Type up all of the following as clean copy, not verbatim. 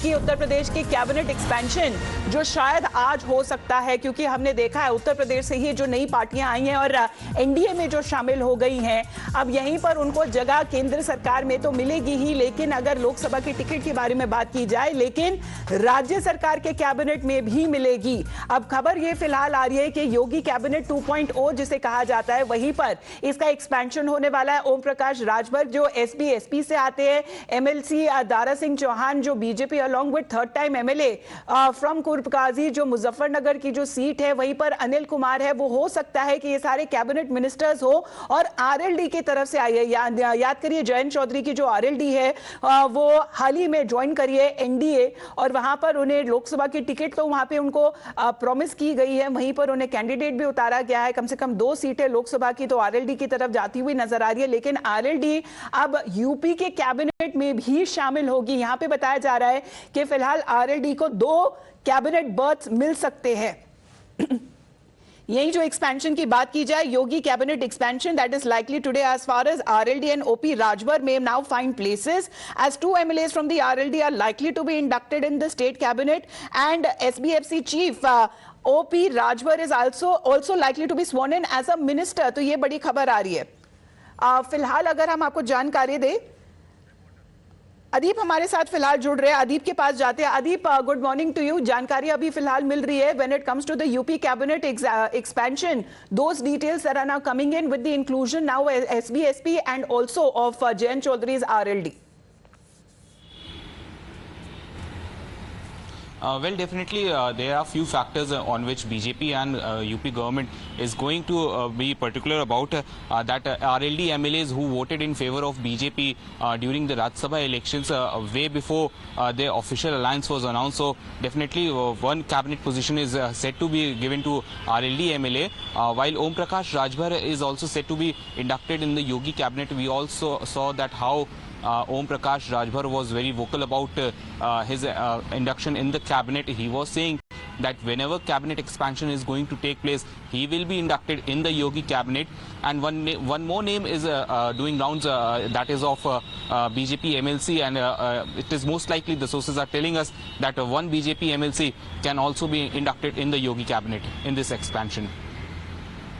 कि उत्तर प्रदेश की cabinet expansion जो शायद आज हो सकता है, क्योंकि हमने देखा है उत्तर प्रदेश से ही जो नई पार्टियां आई हैं और एनडीए में जो शामिल हो गई हैं, अब यहीं पर उनको जगह केंद्र सरकार में तो मिलेगी ही, लेकिन अगर लोकसभा की टिकट के बारे में बात की जाए, लेकिन राज्य सरकार के कैबिनेट में भी मिलेगी। अब खबर ये फिलहाल आ रही है कि योगी कैबिनेट 2.0 जिसे कहा जाता है, वहीं पर इसका एक्सपेंशन होने वाला है। ओम प्रकाश राजभर जो एसपी से आते हैं, एमएलसी दारा सिंह चौहान जो BJP along with third time MLA from कुर्बकाजी जो मुजफ्फरनगर की जो सीट है, वहीं पर अनिल कुमार है, वो हो सकता है कि ये सारे कैबिनेट मिनिस्टर्स हो और आरएलडी की तरफ से आई है। याद करिए जयंत चौधरी की जो आरएलडी है वो हाल ही में ज्वाइन करी है एनडीए और वहां पर उन्हें लोकसभा की टिकट तो वहां पे उनको प्रॉमिस की गई है, वहीं पर उन्हें कैंडिडेट भी उतारा गया है। कम से कम 2 सीटें लोकसभा की तो आरएलडी की तरफ जाती हुई नजर आ रही है, लेकिन आरएलडी अब यूपी के कैबिनेट में भी शामिल होगी। यहां पे बताया जा रहा है कि फिलहाल आरएलडी को 2 कैबिनेट बर्थ मिल सकते हैं। यही जो एक्सपेंशन की बात की जाए, Yogi cabinet expansion that is likely today as far as RLD and OP Rajbar may now find places as 2 MLAs from the RLD are likely to be inducted in the state cabinet and SBFC chief OP Rajbar is also likely to be sworn in as a minister। तो ये बड़ी खबर आ रही है। फिलहाल अगर हम आपको जानकारी दें, अदीप हमारे साथ फिलहाल जुड़ रहे हैं, अदीप के पास जाते हैं। Adeep, good morning to you. जानकारी अभी फिलहाल मिल रही है when it comes to the UP cabinet expansion, those details are now coming in with the inclusion now SBSP and also of Jayant चौधरी's RLD. Well, definitely there are few factors on which BJP and UP government is going to be particular about that RLD MLAs who voted in favor of BJP during the Rajya Sabha elections way before their official alliance was announced. So definitely one cabinet position is set to be given to RLD MLA, while Om Prakash Rajbhar is also set to be inducted in the Yogi cabinet. We also saw that how Om Prakash Rajbhar was very vocal about his induction in the cabinet. He was saying that whenever cabinet expansion is going to take place, he will be inducted in the Yogi cabinet. And one more name is doing rounds, that is of BJP MLC, and it is most likely, the sources are telling us, that one BJP MLC can also be inducted in the Yogi cabinet in this expansion.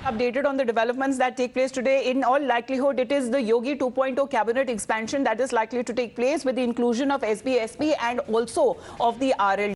Updated on the developments that take place today. In all likelihood, it is the Yogi 2.0 cabinet expansion that is likely to take place with the inclusion of SBSP and also of the RLD.